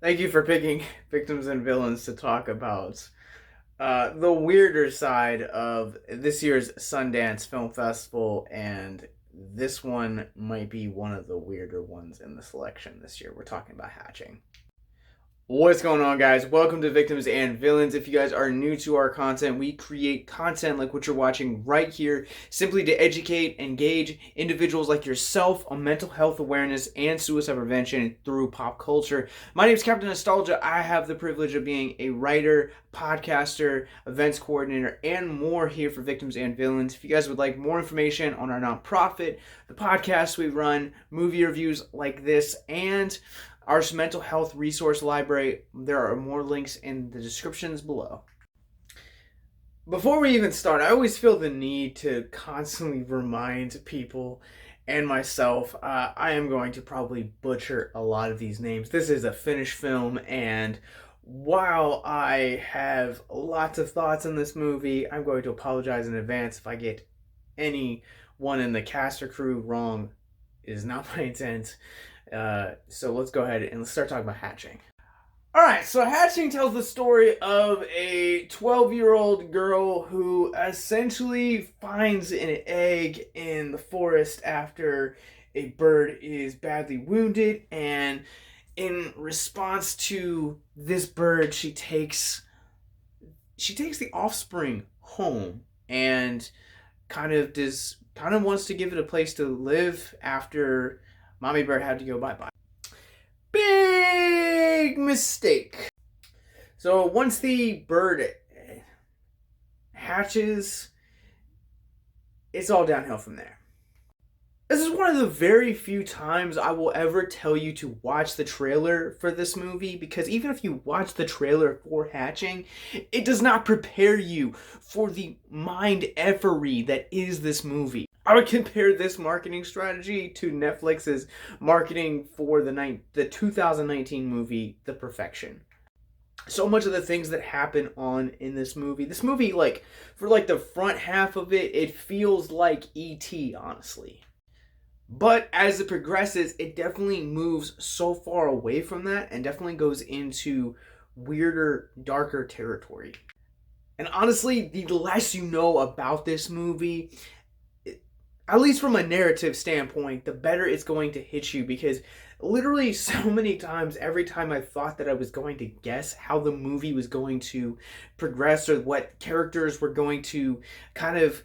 Thank you for picking Victims and Villains to talk about the weirder side of this year's Sundance Film Festival, and this one might be one of the weirder ones in the selection this year. We're talking about hatching. What's going on, guys? Welcome to Victims and Villains. If you guys are new to our content, we create content like what you're watching right here simply to educate, engage individuals like yourself on mental health awareness and suicide prevention through pop culture. My name is Capt Nostalgia. I have the privilege of being a writer, podcaster, events coordinator, and more here for Victims and Villains. If you guys would like more information on our nonprofit, the podcast we run, movie reviews like this, and our mental health resource library, there are more links in the descriptions below. Before we even start, I always feel the need to constantly remind people and myself, I am going to probably butcher a lot of these names. This is a Finnish film, and while I have lots of thoughts on this movie, I'm going to apologize in advance if I get anyone in the cast or crew wrong. It is not my intent. So let's go ahead and let's start talking about hatching. Alright, so Hatching tells the story of a 12-year-old girl who essentially finds an egg in the forest after a bird is badly wounded, and in response to this bird, she takes the offspring home and kind of wants to give it a place to live after Mommy Bird had to go bye-bye. Big mistake. So once the bird hatches, it's all downhill from there. This is one of the very few times I will ever tell you to watch the trailer for this movie, because even if you watch the trailer for Hatching, it does not prepare you for the mind effery that is this movie. I would compare this marketing strategy to Netflix's marketing for the 2019 movie, The Perfection. So much of the things that happen in this movie, like, for like the front half of it, it feels like E.T., honestly. But as it progresses, it definitely moves so far away from that and definitely goes into weirder, darker territory. And honestly, the less you know about this movie, at least from a narrative standpoint, the better it's going to hit you, because literally so many times, every time I thought that I was going to guess how the movie was going to progress or what characters were going to kind of,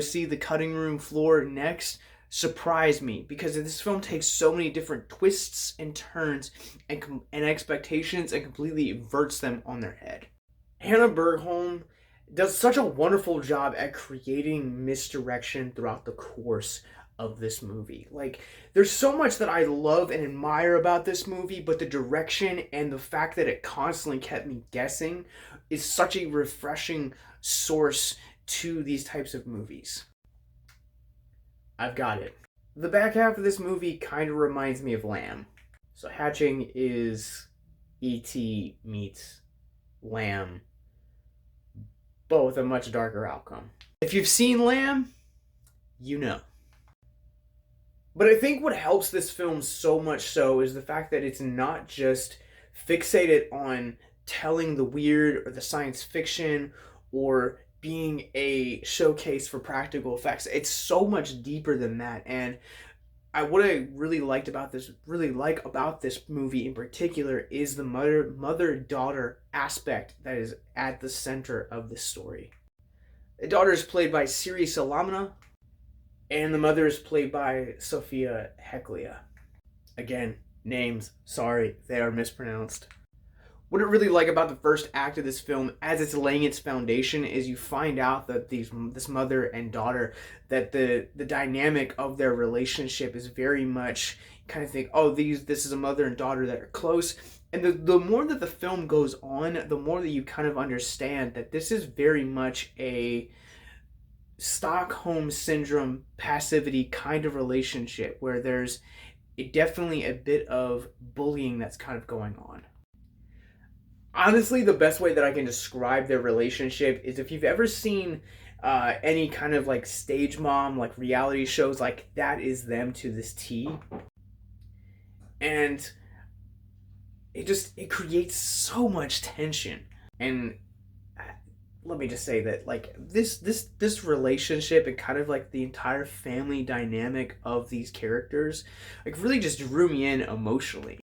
see the cutting room floor next, surprised me, because this film takes so many different twists and turns and expectations and completely inverts them on their head. Hanna Bergholm does such a wonderful job at creating misdirection throughout the course of this movie. Like, there's so much that I love and admire about this movie, but the direction and the fact that it constantly kept me guessing is such a refreshing source to these types of movies. I've got it. The back half of this movie kind of reminds me of Lamb. So Hatching is E.T. meets Lamb, both a much darker outcome. If you've seen Lamb, you know. But I think what helps this film so much so is the fact that it's not just fixated on telling the weird or the science fiction or being a showcase for practical effects. It's so much deeper than that. And what I really like about this movie in particular is the mother-daughter aspect that is at the center of this story. The daughter is played by Siiri Solalinna, and the mother is played by Sophia Heikkilä. Again, names, sorry, they are mispronounced. What I really like about the first act of this film, as it's laying its foundation, is you find out that this mother and daughter, that the dynamic of their relationship is very much, kind of think, oh, this is a mother and daughter that are close. And the more that the film goes on, the more that you kind of understand that this is very much a Stockholm Syndrome passivity kind of relationship, where there's definitely a bit of bullying that's kind of going on. Honestly, the best way that I can describe their relationship is if you've ever seen any kind of like stage mom, like reality shows, like that is them to this T. And it creates so much tension. And let me just say that, like, this relationship and kind of like the entire family dynamic of these characters, like, really just drew me in emotionally.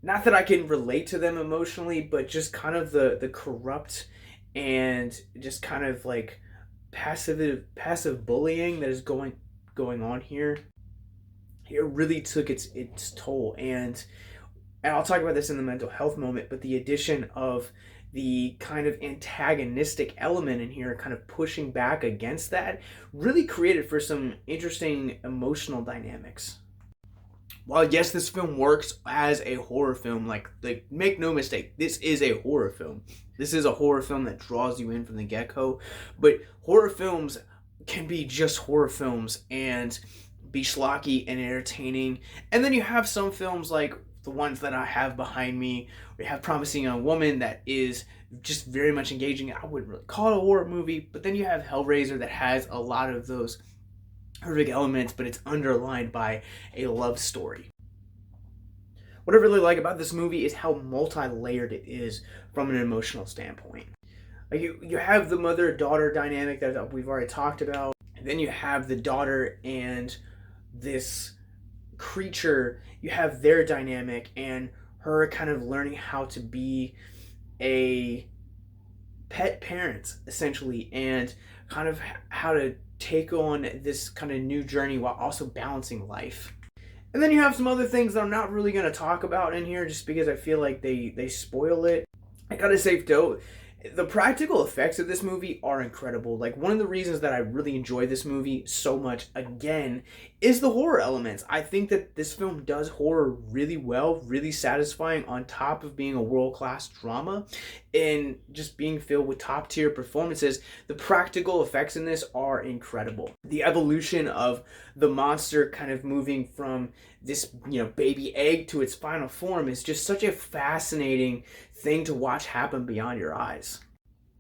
Not that I can relate to them emotionally, but just kind of the corrupt and just kind of like passive bullying that is going on here. It really took its toll. And I'll talk about this in the mental health moment, but the addition of the kind of antagonistic element in here, kind of pushing back against that, really created for some interesting emotional dynamics. While yes, this film works as a horror film, like make no mistake, this is a horror film. This is a horror film that draws you in from the get-go, but horror films can be just horror films and be schlocky and entertaining. And then you have some films like the ones that I have behind me. We have Promising Young Woman that is just very much engaging. I wouldn't really call it a horror movie, but then you have Hellraiser that has a lot of those horrific elements, but it's underlined by a love story. What I really like about this movie is how multi-layered it is from an emotional standpoint. Like you have the mother-daughter dynamic that we've already talked about. And then you have the daughter and this creature. You have their dynamic and her kind of learning how to be a pet parent, essentially, and kind of how to take on this kind of new journey while also balancing life. And then you have some other things that I'm not really going to talk about in here just because I feel like they spoil it. I gotta say, though, the practical effects of this movie are incredible. Like, one of the reasons that I really enjoy this movie so much, again, is the horror elements. I think that this film does horror really well, really satisfying, on top of being a world-class drama and just being filled with top-tier performances. The practical effects in this are incredible. The evolution of the monster kind of moving from this, baby egg to its final form is just such a fascinating thing to watch happen beyond your eyes.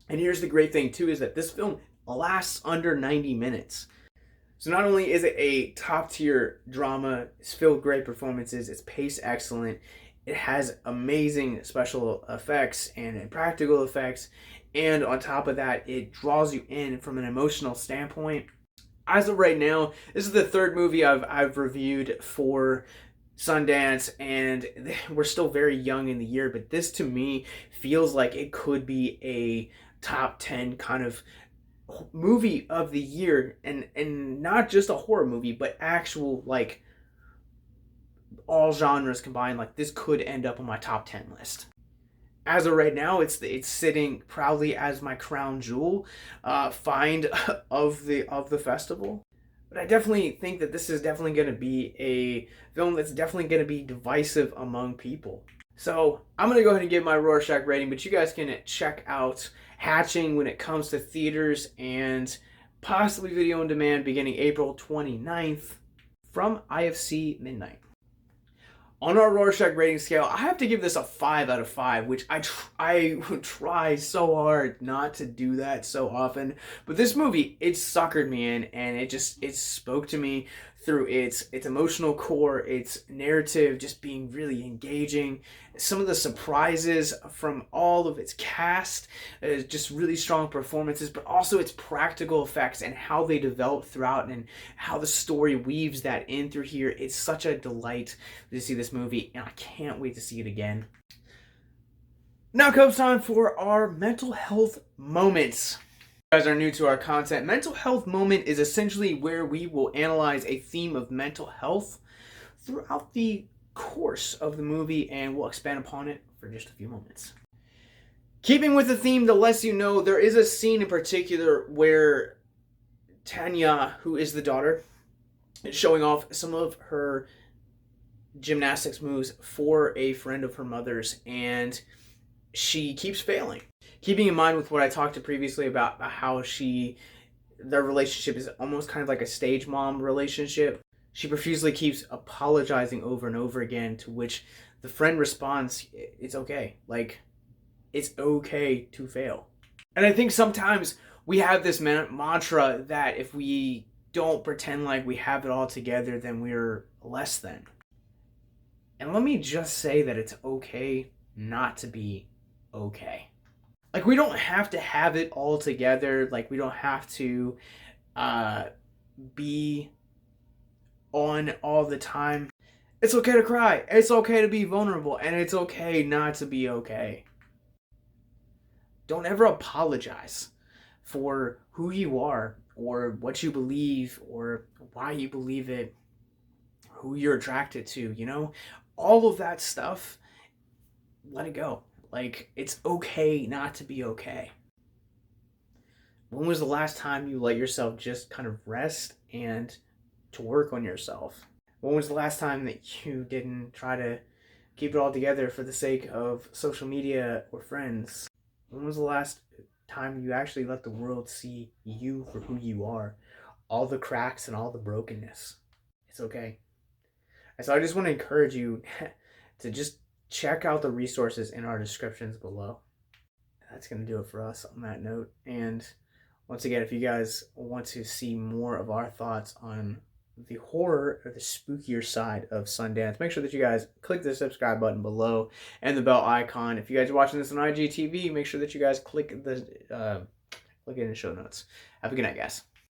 And here's the great thing too, is that this film lasts under 90 minutes. So not only is it a top tier drama, it's filled with great performances, it's paced excellent, it has amazing special effects and practical effects, and on top of that, it draws you in from an emotional standpoint. As of right now, this is the third movie I've reviewed for Sundance, and we're still very young in the year, but this to me feels like it could be a top 10 kind of movie of the year, and not just a horror movie, but actual, like, all genres combined. Like, this could end up on my top 10 list. As of right now, it's sitting proudly as my crown jewel find of the festival. But I definitely think that this is definitely going to be a film that's definitely going to be divisive among people. So I'm going to go ahead and give my Rorschach rating, but you guys can check out Hatching when it comes to theaters and possibly video on demand beginning April 29th from IFC Midnight. On our Rorschach rating scale, I have to give this a 5 out of 5, which I try so hard not to do that so often. But this movie, it suckered me in, and it spoke to me through its emotional core, its narrative just being really engaging. Some of the surprises from all of its cast, just really strong performances, but also its practical effects and how they develop throughout and how the story weaves that in through here. It's such a delight to see this movie, and I can't wait to see it again. Now comes time for our mental health moments. If you guys are new to our content, mental health moment is essentially where we will analyze a theme of mental health throughout the course of the movie, and we'll expand upon it for just a few moments. Keeping with the theme, the less you know, there is a scene in particular where Tanya, who is the daughter, is showing off some of her gymnastics moves for a friend of her mother's, and she keeps failing. Keeping in mind with what I talked to previously about how their relationship is almost kind of like a stage mom relationship, she profusely keeps apologizing over and over again, to which the friend responds, it's okay. Like, it's okay to fail. And I think sometimes we have this mantra that if we don't pretend like we have it all together, then we're less than. And let me just say that it's okay not to be okay. Like, we don't have to have it all together. Like, we don't have to be on all the time. It's okay to cry. It's okay to be vulnerable. And it's okay not to be okay. Don't ever apologize for who you are or what you believe or why you believe it, who you're attracted to, you know? All of that stuff, let it go. Like, it's okay not to be okay. When was the last time you let yourself just kind of rest and to work on yourself? When was the last time that you didn't try to keep it all together for the sake of social media or friends? When was the last time you actually let the world see you for who you are? All the cracks and all the brokenness. It's okay. And so I just want to encourage you to just check out the resources in our descriptions below. That's going to do it for us on that note. And once again, if you guys want to see more of our thoughts on the horror or the spookier side of Sundance, make sure that you guys click the subscribe button below and the bell icon. If you guys are watching this on IGTV, make sure that you guys click it in the show notes. Have a good night, guys.